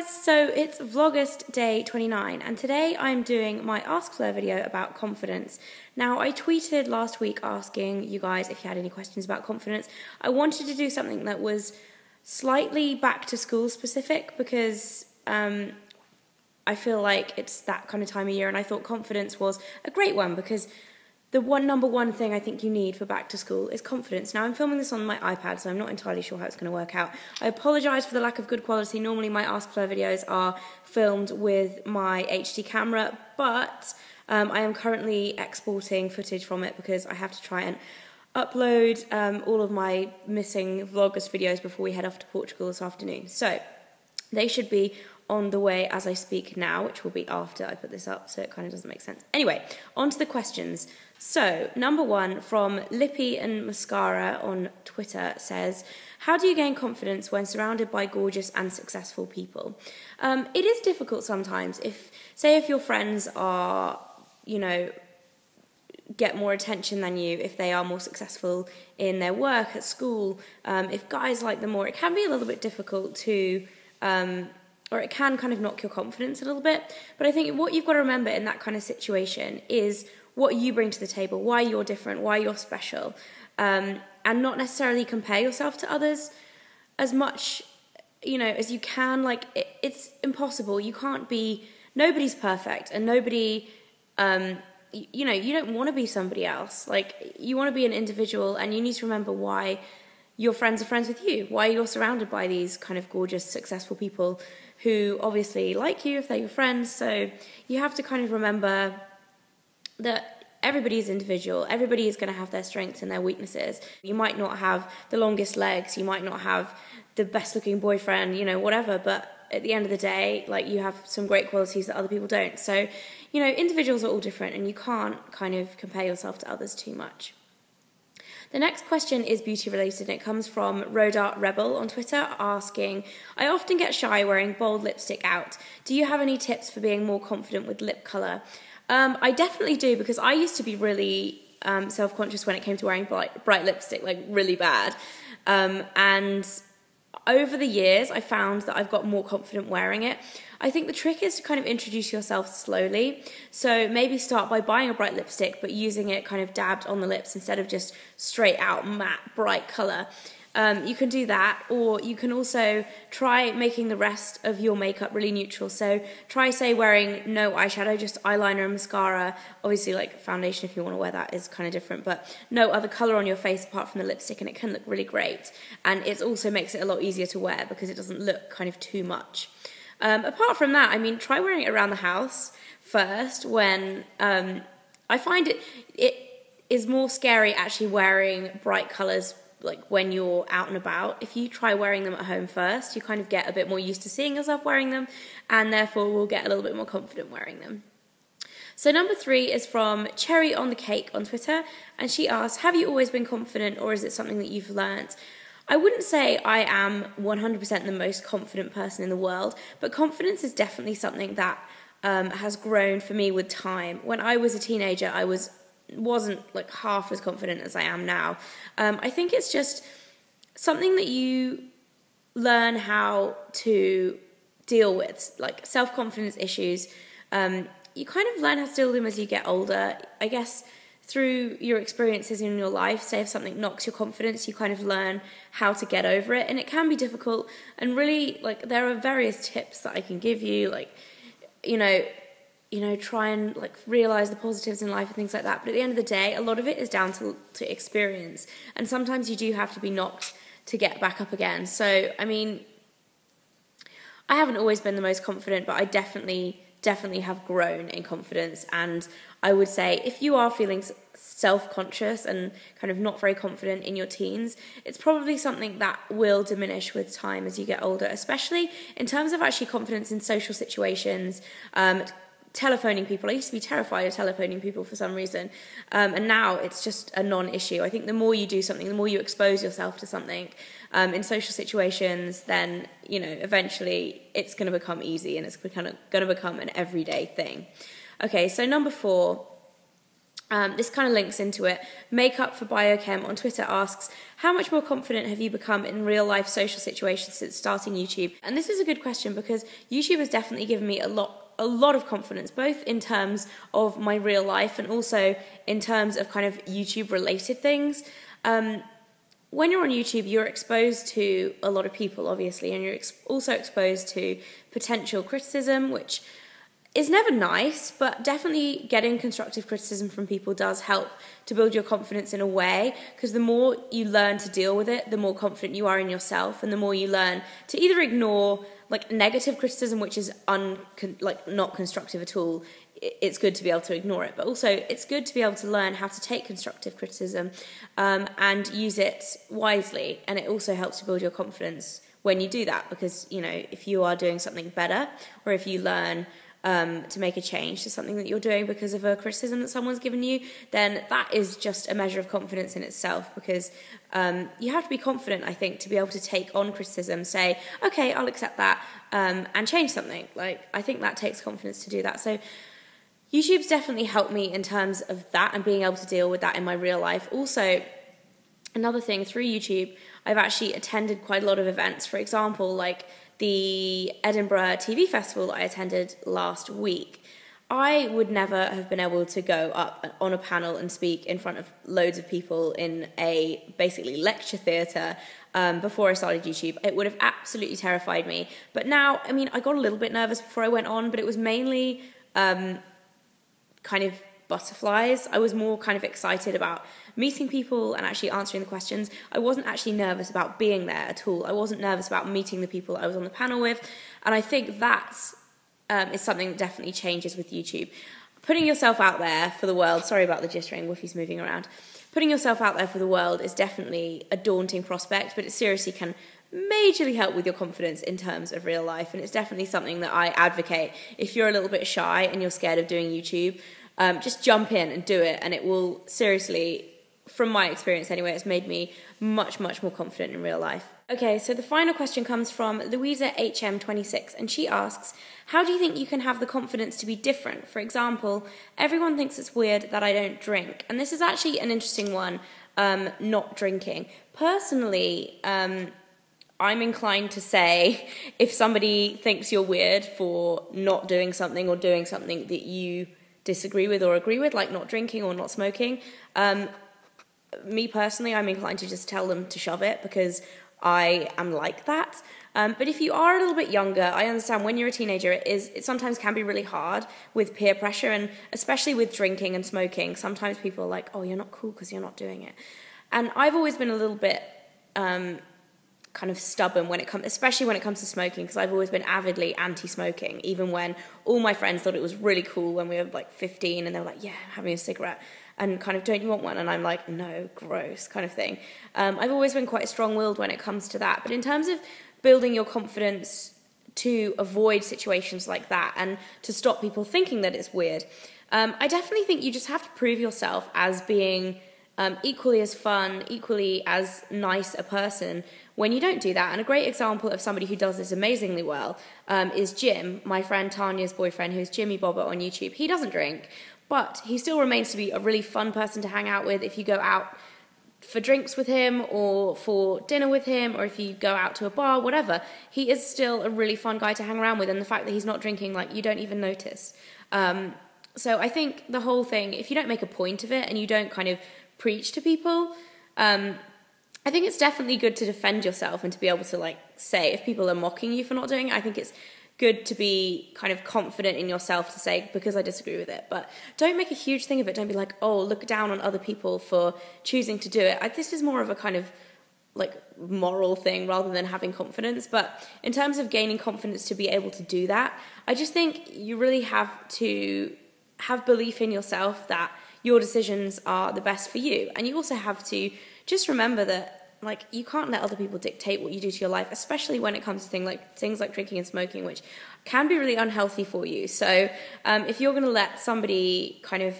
so it's Vlogust day 29 and today I'm doing my AskFleur video about confidence. Now I tweeted last week asking you guys if you had any questions about confidence. I wanted to do something that was slightly back to school specific because I feel like it's that kind of time of year, and I thought confidence was a great one because the number one thing I think you need for back to school is confidence. Now, I'm filming this on my iPad, so I'm not entirely sure how it's going to work out. I apologise for the lack of good quality. Normally, my AskFleur videos are filmed with my HD camera, but I am currently exporting footage from it because I have to try and upload all of my missing Vlogust videos before we head off to Portugal this afternoon. So, they should be on the way as I speak now, which will be after I put this up, so it kind of doesn't make sense. Anyway, on to the questions. So, number one from Lippy and Mascara on Twitter says, how do you gain confidence when surrounded by gorgeous and successful people? It is difficult sometimes. Say your friends are, get more attention than you, if they are more successful in their work, at school, if guys like them more, it can be a little bit difficult to, or it can kind of knock your confidence a little bit. But I think what you've got to remember in that kind of situation is what you bring to the table, why you're different, why you're special, and not necessarily compare yourself to others as much, as you can. Like, it's impossible. You can't be, nobody's perfect, and nobody, you don't want to be somebody else. Like, you want to be an individual, and you need to remember why your friends are friends with you, why you're surrounded by these kind of gorgeous, successful people who obviously like you if they're your friends. So you have to kind of remember that everybody is individual. Everybody is going to have their strengths and their weaknesses. You might not have the longest legs, you might not have the best looking boyfriend, whatever, but at the end of the day, like, you have some great qualities that other people don't. So, individuals are all different, and you can't kind of compare yourself to others too much. The next question is beauty related, and it comes from Rodart Rebel on Twitter asking, I often get shy wearing bold lipstick out. Do you have any tips for being more confident with lip colour? I definitely do, because I used to be really self-conscious when it came to wearing bright lipstick, like really bad. And over the years, I found that I've got more confident wearing it. I think the trick is to kind of introduce yourself slowly. So maybe start by buying a bright lipstick, but using it kind of dabbed on the lips instead of just straight out matte, bright colour. You can do that, or you can also try making the rest of your makeup really neutral. So try, say, wearing no eyeshadow, just eyeliner and mascara. Obviously, like, foundation, if you want to wear that, is kind of different, but no other colour on your face apart from the lipstick, and it can look really great. And it also makes it a lot easier to wear because it doesn't look kind of too much. Apart from that, try wearing it around the house first. When I find it is more scary actually wearing bright colours, like when you're out and about. If you try wearing them at home first, you kind of get a bit more used to seeing yourself wearing them, and therefore will get a little bit more confident wearing them. So number 3 is from Cherry on the Cake on Twitter, and she asks, have you always been confident, or is it something that you've learnt? I wouldn't say I am 100% the most confident person in the world, but confidence is definitely something that has grown for me with time. When I was a teenager, I wasn't like half as confident as I am now. I think it's just something that you learn how to deal with, like self-confidence issues. You kind of learn how to deal with them as you get older. I guess through your experiences in your life, say if something knocks your confidence, you kind of learn how to get over it, and it can be difficult. And really, like, there are various tips that I can give you, like, try and like realize the positives in life and things like that. But at the end of the day, a lot of it is down to experience, and sometimes you do have to be knocked to get back up again. So, I haven't always been the most confident, but I definitely have grown in confidence. And I would say if you are feeling self-conscious and kind of not very confident in your teens, it's probably something that will diminish with time as you get older, especially in terms of actually confidence in social situations. Telephoning people. I used to be terrified of telephoning people for some reason, and now it's just a non-issue. I think the more you do something, the more you expose yourself to something in social situations, then eventually it's going to become easy, and it's going to become an everyday thing. Okay, so number 4 This kind of links into it. Makeup for Biochem on Twitter asks, how much more confident have you become in real life social situations since starting YouTube? And this is a good question because YouTube has definitely given me a lot of confidence, both in terms of my real life and also in terms of kind of YouTube related things. When you're on YouTube, you're exposed to a lot of people, obviously, and you're also exposed to potential criticism, which is never nice, but definitely getting constructive criticism from people does help to build your confidence in a way, because the more you learn to deal with it, the more confident you are in yourself, and the more you learn to either ignore like negative criticism, which is not constructive at all. It's good to be able to ignore it, but also it's good to be able to learn how to take constructive criticism and use it wisely, and it also helps to build your confidence when you do that, because, you know, if you are doing something better, or if you learn to make a change to something that you're doing because of a criticism that someone's given you, then that is just a measure of confidence in itself, because you have to be confident, I think, to be able to take on criticism, say, okay, I'll accept that, and change something. Like, I think that takes confidence to do that. So YouTube's definitely helped me in terms of that and being able to deal with that in my real life. Also, another thing, through YouTube, I've actually attended quite a lot of events. For example, like the Edinburgh TV Festival that I attended last week. I would never have been able to go up on a panel and speak in front of loads of people in a basically lecture theatre before I started YouTube. It would have absolutely terrified me. But now, I mean, I got a little bit nervous before I went on, but it was mainly kind of butterflies. I was more kind of excited about meeting people and actually answering the questions. I wasn't actually nervous about being there at all. I wasn't nervous about meeting the people I was on the panel with, and I think that's is something that definitely changes with YouTube. Putting yourself out there for the world, sorry about the gistering, Woofy's moving around. Putting yourself out there for the world is definitely a daunting prospect, but it seriously can majorly help with your confidence in terms of real life, and it's definitely something that I advocate. If you're a little bit shy and you're scared of doing YouTube, just jump in and do it, and it will seriously, from my experience anyway, it's made me much more confident in real life. Okay, so the final question comes from Louisa HM26, and she asks, how do you think you can have the confidence to be different? For example, everyone thinks it's weird that I don't drink, and this is actually an interesting one, not drinking. Personally, I'm inclined to say if somebody thinks you're weird for not doing something or doing something that you disagree with or agree with, like not drinking or not smoking, me personally, I'm inclined to just tell them to shove it, because I am like that. But if you are a little bit younger, I understand when you're a teenager, it sometimes can be really hard with peer pressure, and especially with drinking and smoking. Sometimes people are like, oh, you're not cool because you're not doing it. And I've always been a little bit kind of stubborn especially when it comes to smoking, because I've always been avidly anti-smoking, even when all my friends thought it was really cool when we were like 15 and they were like, yeah, I'm having a cigarette, and kind of, don't you want one? And I'm like, no, gross, kind of thing. I've always been quite strong-willed when it comes to that. But in terms of building your confidence to avoid situations like that and to stop people thinking that it's weird, I definitely think you just have to prove yourself as being equally as fun, equally as nice a person when you don't do that. And a great example of somebody who does this amazingly well is Jim, my friend Tanya's boyfriend, who's Jimmy Bobber on YouTube. He doesn't drink, but he still remains to be a really fun person to hang out with. If you go out for drinks with him or for dinner with him, or if you go out to a bar, whatever, he is still a really fun guy to hang around with. And the fact that he's not drinking, like, you don't even notice. So I think the whole thing, if you don't make a point of it and you don't kind of preach to people, I think it's definitely good to defend yourself and to be able to, like, say if people are mocking you for not doing it. I think it's good to be kind of confident in yourself to say, because I disagree with it. But don't make a huge thing of it. Don't be like, oh, look down on other people for choosing to do it. This is more of a kind of like moral thing rather than having confidence. But in terms of gaining confidence to be able to do that, I just think you really have to have belief in yourself that your decisions are the best for you. And you also have to just remember that, like, you can't let other people dictate what you do to your life, especially when it comes to things like drinking and smoking, which can be really unhealthy for you. So if you're going to let somebody kind of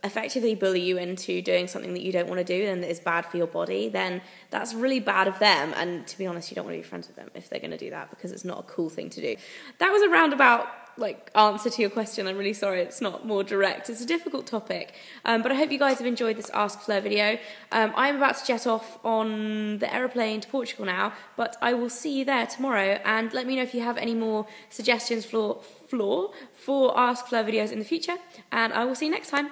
effectively bully you into doing something that you don't want to do and that is bad for your body, then that's really bad of them. And to be honest, you don't want to be friends with them if they're going to do that, because it's not a cool thing to do. That was a roundabout like answer to your question. I'm really sorry it's not more direct. It's a difficult topic, but I hope you guys have enjoyed this Ask Fleur video. I'm about to jet off on the aeroplane to Portugal now, but I will see you there tomorrow, and let me know if you have any more suggestions for Ask Fleur videos in the future, and I will see you next time.